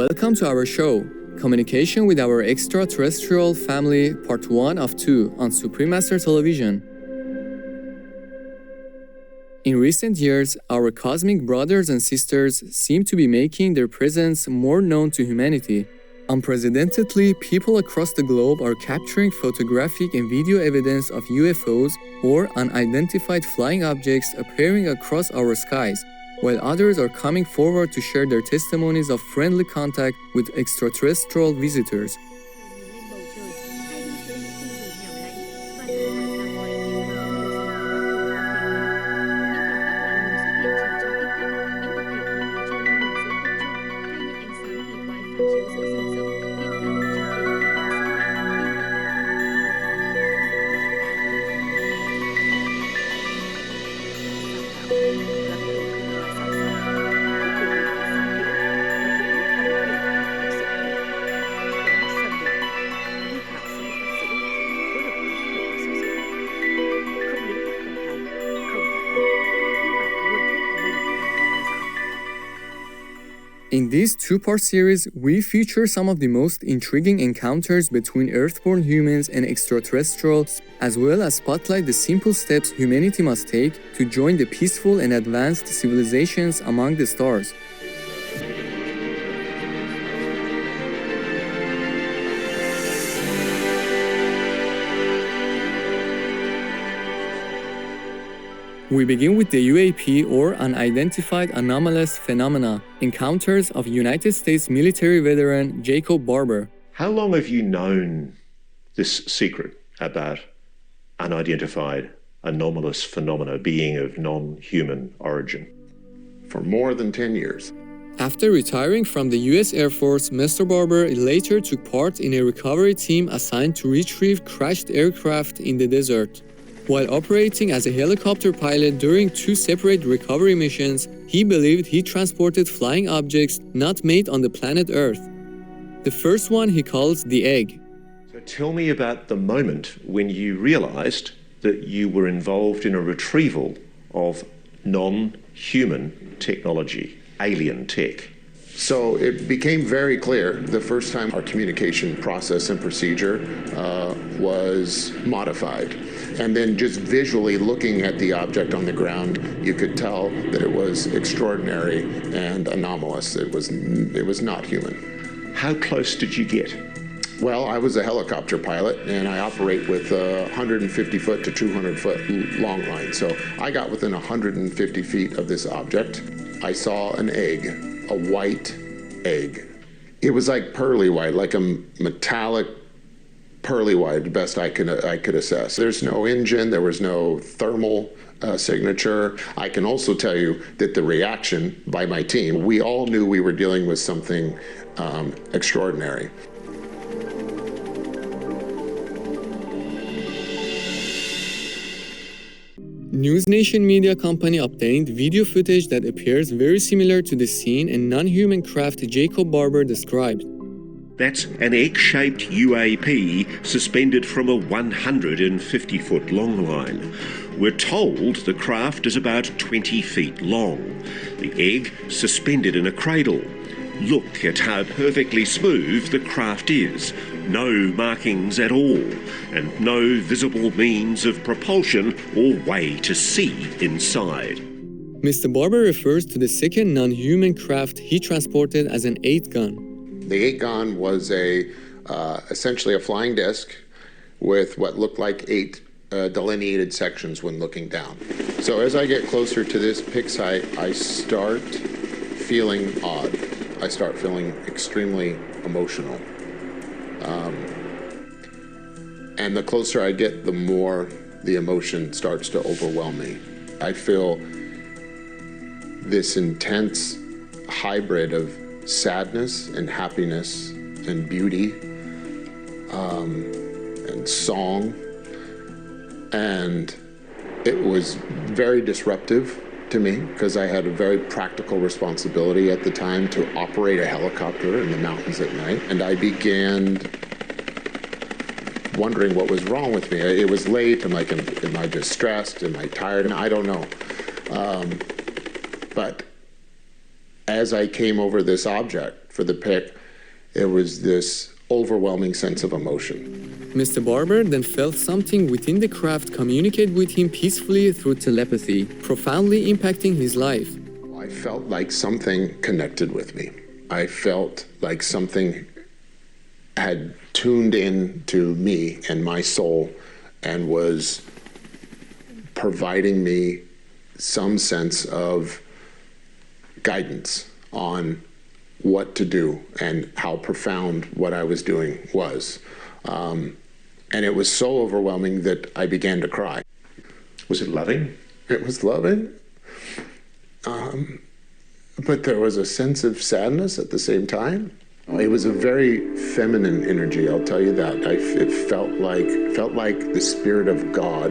Welcome to our show, Communication with Our Extraterrestrial Family, Part 1 of 2 on Supreme Master Television. In recent years, our cosmic brothers and sisters seem to be making their presence more known to humanity. Unprecedentedly, people across the globe are capturing photographic and video evidence of UFOs or unidentified flying objects appearing across our skies, while others are coming forward to share their testimonies of friendly contact with extraterrestrial visitors. In this two-part series, we feature some of the most intriguing encounters between Earthborn humans and extraterrestrials, as well as spotlight the simple steps humanity must take to join the peaceful and advanced civilizations among the stars. We begin with the UAP or Unidentified Anomalous Phenomena encounters of United States military veteran Jacob Barber. How long have you known this secret about unidentified anomalous phenomena being of non-human origin? For more than 10 years. After retiring from the U.S. Air Force, Mr. Barber later took part in a recovery team assigned to retrieve crashed aircraft in the desert. While operating as a helicopter pilot during two separate recovery missions, he believed he transported flying objects not made on the planet Earth. The first one he calls the egg. So tell me about the moment when you realized that you were involved in a retrieval of non-human technology, alien tech. So it became very clear the first time our communication process and procedure was modified. And then just visually looking at the object on the ground, you could tell that it was extraordinary and anomalous. It was not human. How close did you get? Well, I was a helicopter pilot, and I operate with 150 foot to 200 foot long line. So I got within 150 feet of this object. I saw an egg, a white egg. It was like pearly white, like a metallic pearly white, the best I could assess. There's no engine, there was no thermal signature. I can also tell you that the reaction by my team, we all knew we were dealing with something extraordinary. News Nation Media Company obtained video footage that appears very similar to the scene and non-human craft Jacob Barber described. That's an egg-shaped UAP suspended from a 150-foot long line. We're told the craft is about 20 feet long. The egg suspended in a cradle. Look at how perfectly smooth the craft is. No markings at all, and no visible means of propulsion or way to see inside. Mr. Barber refers to the second non-human craft he transported as an 8-gun. The 8-gun was essentially a flying disc with what looked like 8 delineated sections when looking down. So as I get closer to this pick site, I start feeling odd. I start feeling extremely emotional. And the closer I get, the more the emotion starts to overwhelm me. I feel this intense hybrid of sadness and happiness and beauty and song, and it was very disruptive to me because I had a very practical responsibility at the time to operate a helicopter in the mountains at night, and I began wondering what was wrong with me. It was late. I'm like, am I just stressed? Am I tired? And I don't know. But as I came over this object for the pick, it was this overwhelming sense of emotion. Mr. Barber then felt something within the craft communicate with him peacefully through telepathy, profoundly impacting his life. I felt like something connected with me. I felt like something had tuned in to me and my soul and was providing me some sense of guidance on what to do and how profound what I was doing was. And it was so overwhelming that I began to cry. Was it loving? It was loving. But there was a sense of sadness at the same time. It was a very feminine energy, I'll tell you that. It felt like the spirit of God,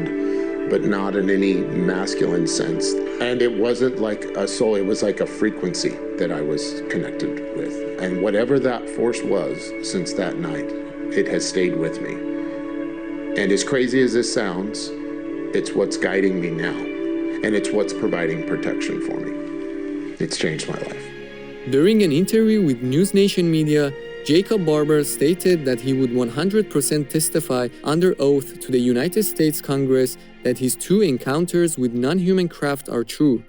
but not in any masculine sense. And it wasn't like a soul, it was like a frequency that I was connected with. And whatever that force was since that night, it has stayed with me. And as crazy as this sounds, it's what's guiding me now. And it's what's providing protection for me. It's changed my life. During an interview with News Nation Media, Jacob Barber stated that he would 100% testify under oath to the United States Congress that his two encounters with non-human craft are true.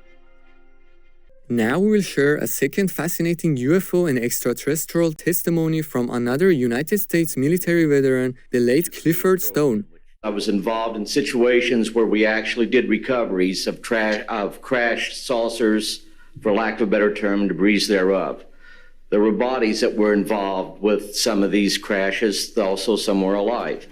Now we will share a second fascinating UFO and extraterrestrial testimony from another United States military veteran, the late Clifford Stone. I was involved in situations where we actually did recoveries of crashed saucers, for lack of a better term, debris thereof. There were bodies that were involved with some of these crashes, also some were alive.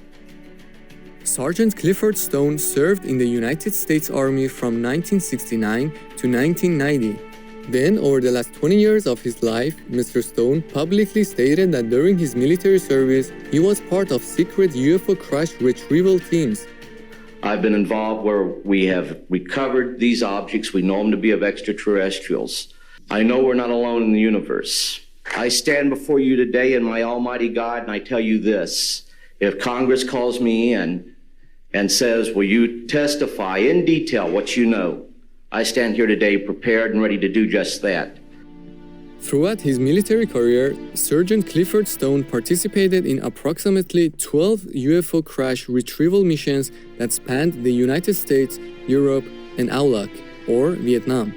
Sergeant Clifford Stone served in the United States Army from 1969 to 1990. Then, over the last 20 years of his life, Mr. Stone publicly stated that during his military service, he was part of secret UFO crash retrieval teams. I've been involved where we have recovered these objects. We know them to be of extraterrestrials. I know we're not alone in the universe. I stand before you today in my almighty God, and I tell you this. If Congress calls me in and says, will you testify in detail what you know? I stand here today prepared and ready to do just that. Throughout his military career, Sergeant Clifford Stone participated in approximately 12 UFO crash retrieval missions that spanned the United States, Europe, and AULAC, or Vietnam.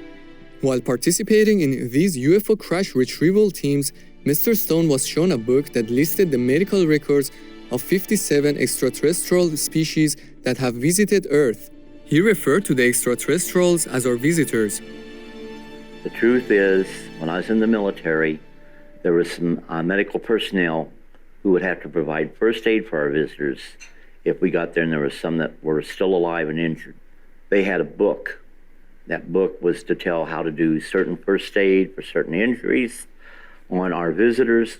While participating in these UFO crash retrieval teams, Mr. Stone was shown a book that listed the medical records of 57 extraterrestrial species that have visited Earth. He referred to the extraterrestrials as our visitors. The truth is, when I was in the military, there was some medical personnel who would have to provide first aid for our visitors if we got there and there was some that were still alive and injured. They had a book. That book was to tell how to do certain first aid for certain injuries on our visitors,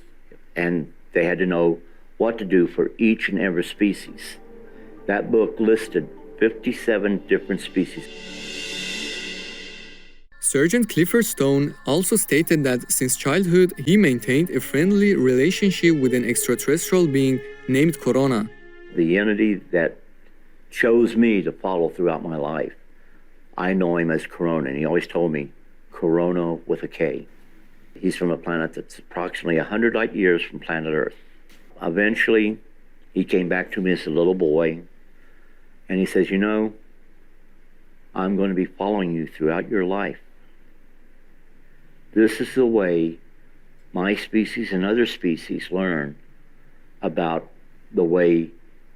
and they had to know what to do for each and every species. That book listed 57 different species. Sergeant Clifford Stone also stated that since childhood, he maintained a friendly relationship with an extraterrestrial being named Corona. The entity that chose me to follow throughout my life, I know him as Corona, and he always told me, Corona with a K. He's from a planet that's approximately 100 light years from planet Earth. Eventually, he came back to me as a little boy, and he says, you know, I'm going to be following you throughout your life. This is the way my species and other species learn about the way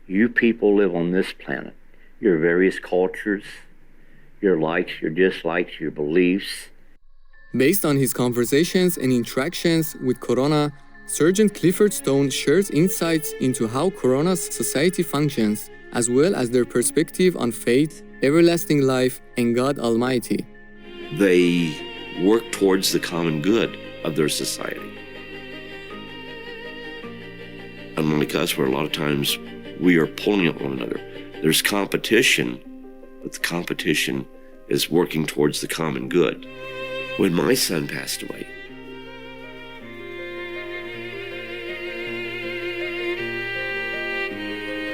you people live on this planet, your various cultures, your likes, your dislikes, your beliefs. Based on his conversations and interactions with Corona, Sergeant Clifford Stone shares insights into how Corona's society functions, as well as their perspective on faith, everlasting life, and God Almighty. They work towards the common good of their society. Unlike us, where a lot of times we are pulling at one another. There's competition, but the competition is working towards the common good. When my son passed away,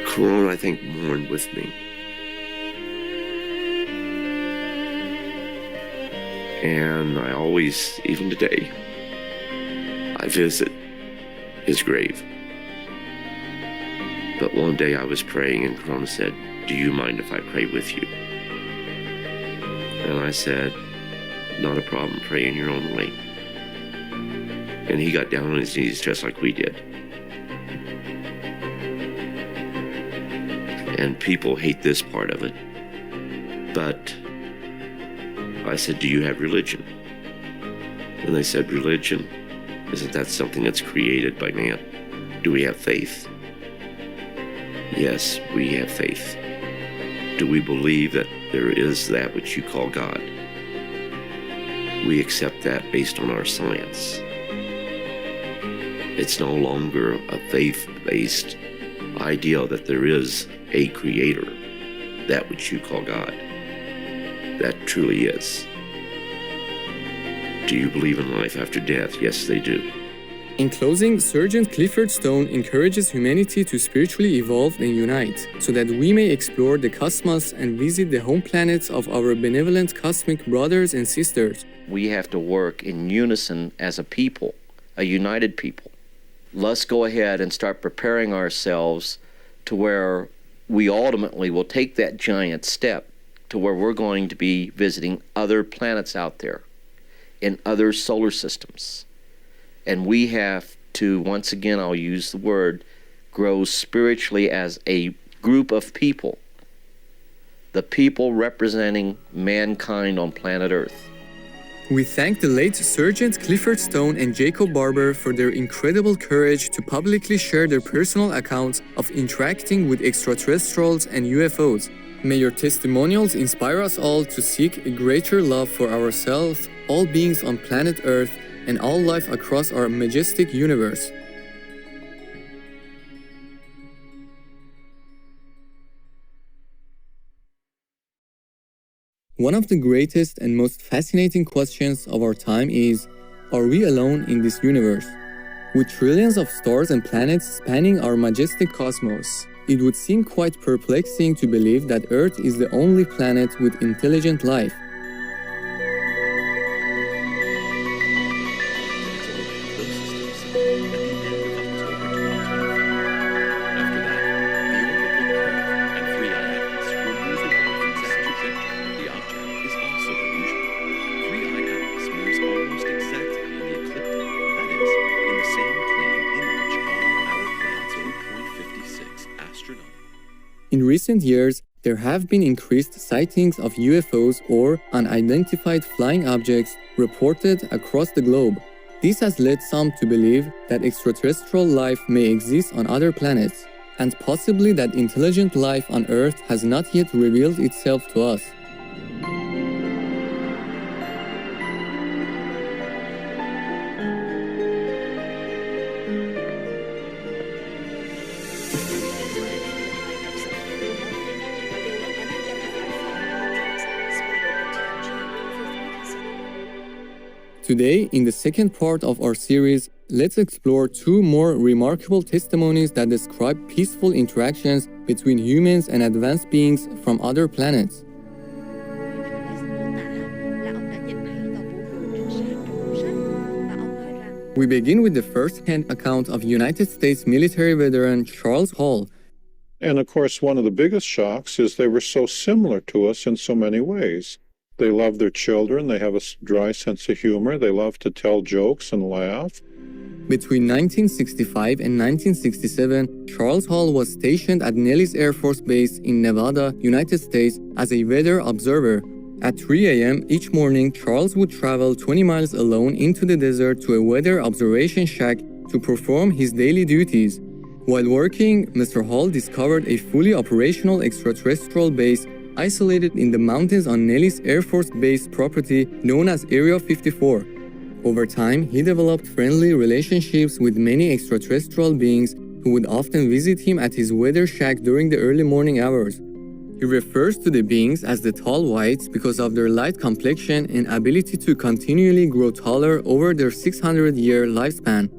Corona, I think, mourned with me. And I always, even today, I visit his grave. But one day I was praying and Corona said, "Do you mind if I pray with you?" And I said, "Not a problem, pray in your own way." And he got down on his knees just like we did. And people hate this part of it. But I said, "Do you have religion?" And they said, "Religion? Isn't that something that's created by man? Do we have faith?" Yes, we have faith. Do we believe that there is that which you call God? We accept that based on our science. It's no longer a faith-based idea that there is a creator, that which you call God. That truly is. Do you believe in life after death? Yes, they do. In closing, Sergeant Clifford Stone encourages humanity to spiritually evolve and unite, so that we may explore the cosmos and visit the home planets of our benevolent cosmic brothers and sisters. We have to work in unison as a people, a united people. Let's go ahead and start preparing ourselves to where we ultimately will take that giant step to where we're going to be visiting other planets out there in other solar systems. And we have to, once again, I'll use the word, grow spiritually as a group of people, the people representing mankind on planet Earth. We thank the late Sergeant Clifford Stone and Jacob Barber for their incredible courage to publicly share their personal accounts of interacting with extraterrestrials and UFOs. May your testimonials inspire us all to seek a greater love for ourselves, all beings on planet Earth, and all life across our majestic universe. One of the greatest and most fascinating questions of our time is, are we alone in this universe? With trillions of stars and planets spanning our majestic cosmos, it would seem quite perplexing to believe that Earth is the only planet with intelligent life. In recent years, there have been increased sightings of UFOs or unidentified flying objects reported across the globe. This has led some to believe that extraterrestrial life may exist on other planets, and possibly that intelligent life on Earth has not yet revealed itself to us. Today, in the second part of our series, let's explore two more remarkable testimonies that describe peaceful interactions between humans and advanced beings from other planets. We begin with the first-hand account of United States military veteran Charles Hall. And of course, one of the biggest shocks is they were so similar to us in so many ways. They love their children, they have a dry sense of humor, they love to tell jokes and laugh. Between 1965 and 1967, Charles Hall was stationed at Nellis Air Force Base in Nevada, United States, as a weather observer. At 3 a.m. each morning, Charles would travel 20 miles alone into the desert to a weather observation shack to perform his daily duties. While working, Mr. Hall discovered a fully operational extraterrestrial base isolated in the mountains on Nellis Air Force Base property known as Area 54. Over time, he developed friendly relationships with many extraterrestrial beings who would often visit him at his weather shack during the early morning hours. He refers to the beings as the tall whites because of their light complexion and ability to continually grow taller over their 600-year lifespan.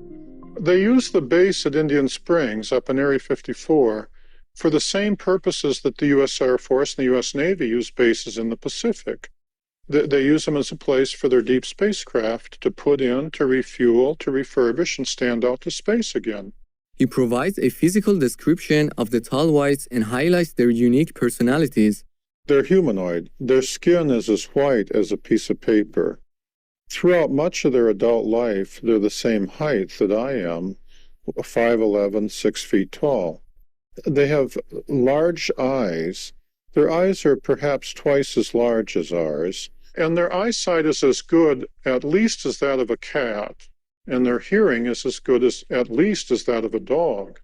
They used the base at Indian Springs up in Area 54 for the same purposes that the U.S. Air Force and the U.S. Navy use bases in the Pacific. They use them as a place for their deep spacecraft to put in, to refuel, to refurbish, and stand out to space again. He provides a physical description of the tall whites and highlights their unique personalities. They're humanoid. Their skin is as white as a piece of paper. Throughout much of their adult life, they're the same height that I am, 5'11", 6 feet tall. They have large eyes. Their eyes are perhaps twice as large as ours, and their eyesight is as good, at least, as that of a cat, and their hearing is as good as, at least, as that of a dog.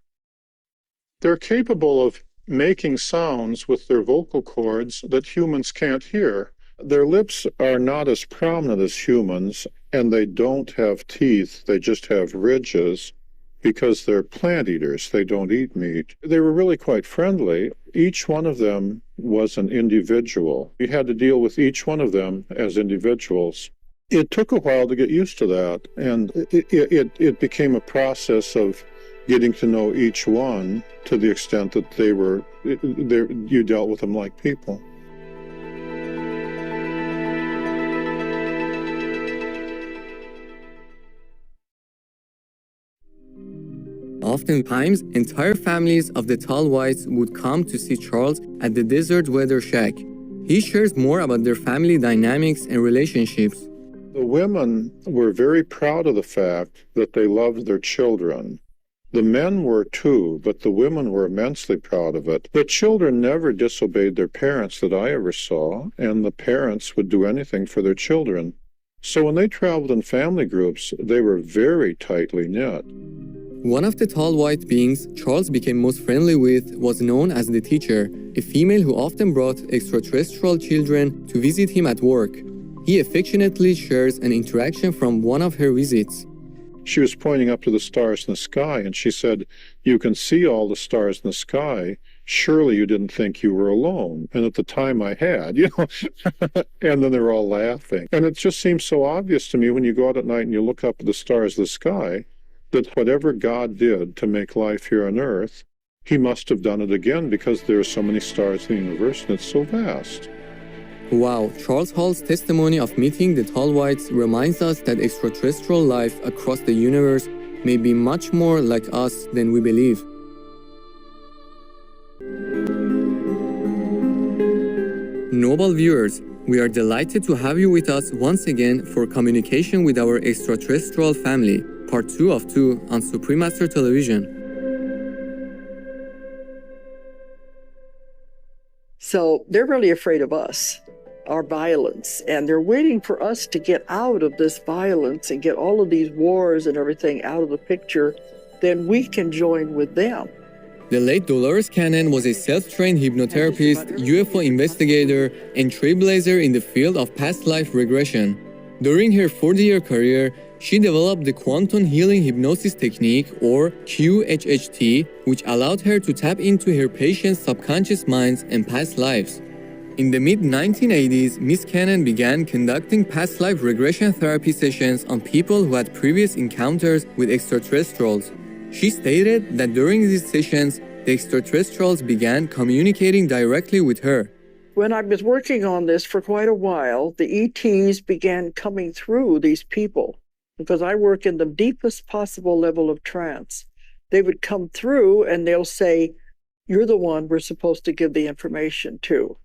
They're capable of making sounds with their vocal cords that humans can't hear. Their lips are not as prominent as humans, and they don't have teeth, they just have ridges, because they're plant eaters, they don't eat meat. They were really quite friendly. Each one of them was an individual. You had to deal with each one of them as individuals. It took a while to get used to that, and it became a process of getting to know each one to the extent that you dealt with them like people. Oftentimes, entire families of the tall whites would come to see Charles at the desert weather shack. He shares more about their family dynamics and relationships. The women were very proud of the fact that they loved their children. The men were too, but the women were immensely proud of it. The children never disobeyed their parents that I ever saw, and the parents would do anything for their children. So when they traveled in family groups, they were very tightly knit. One of the tall white beings Charles became most friendly with was known as the teacher, a female who often brought extraterrestrial children to visit him at work. He affectionately shares an interaction from one of her visits. She was pointing up to the stars in the sky, and she said, "You can see all the stars in the sky. Surely you didn't think you were alone." And at the time I had, and then they were all laughing. And it just seems so obvious to me when you go out at night and you look up at the stars of the sky, that whatever God did to make life here on Earth, he must have done it again because there are so many stars in the universe and it's so vast. Wow, Charles Hall's testimony of meeting the tall whites reminds us that extraterrestrial life across the universe may be much more like us than we believe. Noble viewers, we are delighted to have you with us once again for Communication with Our Extraterrestrial Family, Part 2 of 2 on Supreme Master Television. So they're really afraid of us, our violence, and they're waiting for us to get out of this violence and get all of these wars and everything out of the picture. Then we can join with them. The late Dolores Cannon was a self-trained hypnotherapist, UFO investigator, and trailblazer in the field of past life regression. During her 40-year career, she developed the quantum healing hypnosis technique, or QHHT, which allowed her to tap into her patients' subconscious minds and past lives. In the mid-1980s, Miss Cannon began conducting past life regression therapy sessions on people who had previous encounters with extraterrestrials. She stated that during these sessions, the extraterrestrials began communicating directly with her. When I was working on this for quite a while, the ETs began coming through these people. Because I work in the deepest possible level of trance. They would come through and they'll say, "You're the one we're supposed to give the information to."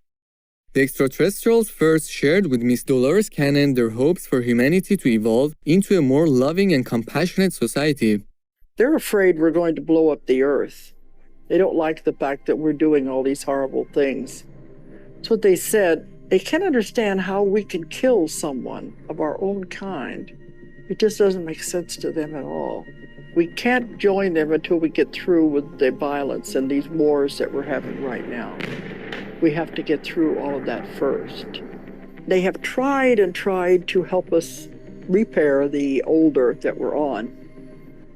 The extraterrestrials first shared with Miss Dolores Cannon their hopes for humanity to evolve into a more loving and compassionate society. They're afraid we're going to blow up the earth. They don't like the fact that we're doing all these horrible things. That's what they said. They can't understand how we can kill someone of our own kind. It just doesn't make sense to them at all. We can't join them until we get through with the violence and these wars that we're having right now. We have to get through all of that first. They have tried and tried to help us repair the old earth that we're on.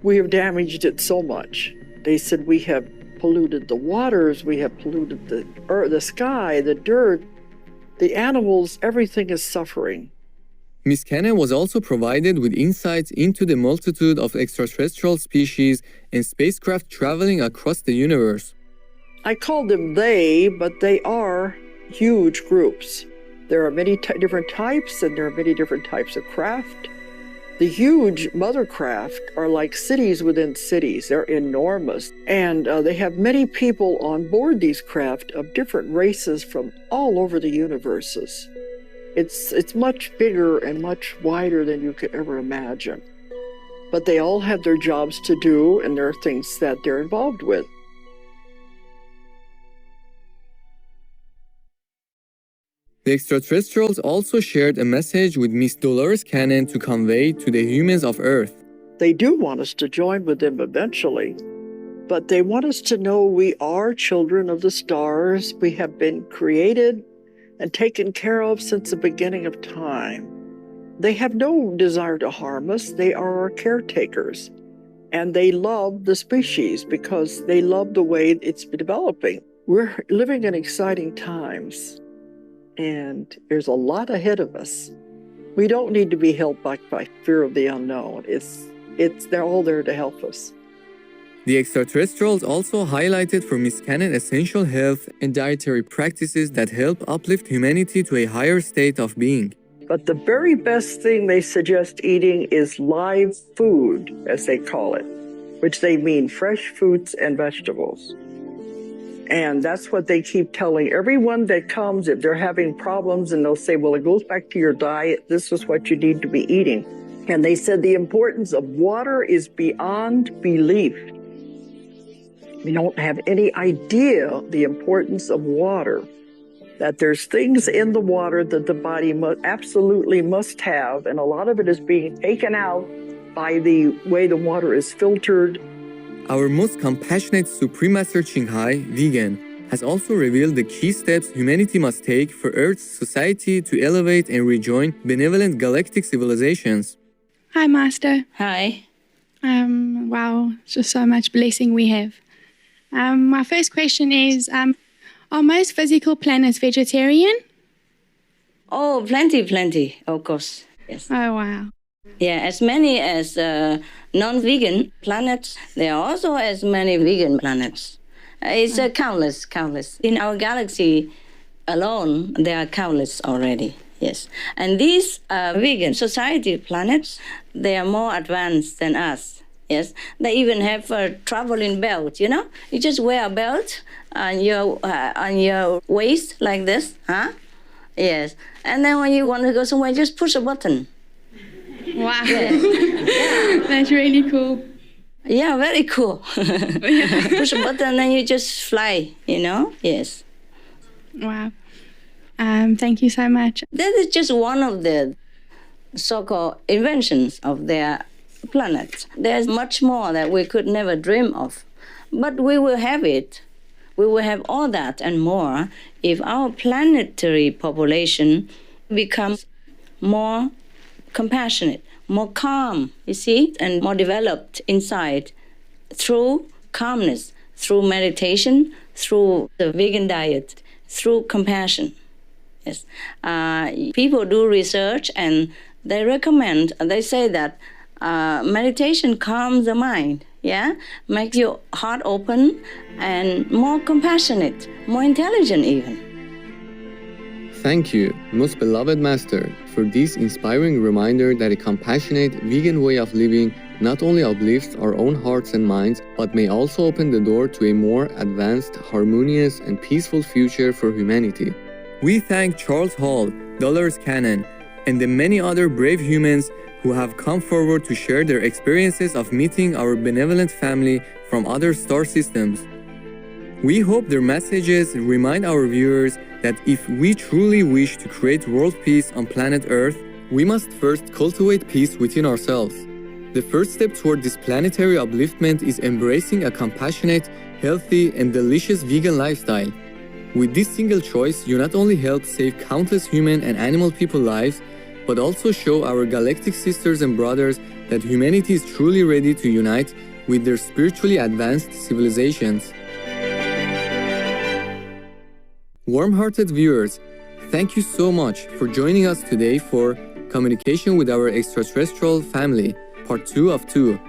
We have damaged it so much. They said we have polluted the waters, we have polluted the earth, the sky, the dirt, the animals, everything is suffering. Miss Cannon was also provided with insights into the multitude of extraterrestrial species and spacecraft traveling across the universe. I call them they, but they are huge groups. There are many different types, and there are many different types of craft. The huge mother craft are like cities within cities. They're enormous. And they have many people on board these craft of different races from all over the universes. It's much bigger and much wider than you could ever imagine. But they all have their jobs to do, and there are things that they're involved with. The extraterrestrials also shared a message with Miss Dolores Cannon to convey to the humans of Earth. They do want us to join with them eventually, but they want us to know we are children of the stars. We have been created and taken care of since the beginning of time. They have no desire to harm us. They are our caretakers, and they love the species because they love the way it's developing. We're living in exciting times, and there's a lot ahead of us. We don't need to be held back by fear of the unknown. They're all there to help us. The extraterrestrials also highlighted for Miss Cannon essential health and dietary practices that help uplift humanity to a higher state of being. But the very best thing they suggest eating is live food, as they call it, which they mean fresh fruits and vegetables. And that's what they keep telling everyone that comes if they're having problems, and they'll say, well, it goes back to your diet. This is what you need to be eating. And they said the importance of water is beyond belief. We don't have any idea the importance of water, that there's things in the water that the body absolutely must have, and a lot of it is being taken out by the way the water is filtered. Our most compassionate Supreme Master Ching Hai, vegan, has also revealed the key steps humanity must take for Earth's society to elevate and rejoin benevolent galactic civilizations. Hi, Master. Hi. Wow, it's just so much blessing we have. My first question is, are most physical planets vegetarian? Oh, plenty, of course. Yes. Oh, wow. Yeah, as many as non-vegan planets. There are also as many vegan planets. It's countless. In our galaxy alone, there are countless already. Yes. And these vegan society planets, they are more advanced than us. Yes, they even have a traveling belt, you know? You just wear a belt on your waist like this, huh? Yes. And then when you want to go somewhere, just push a button. Wow. Yes. That's really cool. Yeah, very cool. Push a button and then you just fly, you know? Yes. Wow. Thank you so much. That is just one of the so-called inventions of their planet. There's much more that we could never dream of. But we will have it. We will have all that and more if our planetary population becomes more compassionate, more calm, you see, and more developed inside through calmness, through meditation, through the vegan diet, through compassion. Yes. People do research and they recommend, they say that meditation calms the mind, yeah? Makes your heart open and more compassionate, more intelligent even. Thank you, most beloved Master, for this inspiring reminder that a compassionate, vegan way of living not only uplifts our own hearts and minds, but may also open the door to a more advanced, harmonious, and peaceful future for humanity. We thank Charles Hall, Dolores Cannon, and the many other brave humans who have come forward to share their experiences of meeting our benevolent family from other star systems. We hope their messages remind our viewers that if we truly wish to create world peace on planet Earth, we must first cultivate peace within ourselves. The first step toward this planetary upliftment is embracing a compassionate, healthy, and delicious vegan lifestyle. With this single choice, you not only help save countless human and animal people lives, but also show our galactic sisters and brothers that humanity is truly ready to unite with their spiritually advanced civilizations. Warm-hearted viewers, thank you so much for joining us today for Communication with Our Extraterrestrial Family, Part 2 of 2.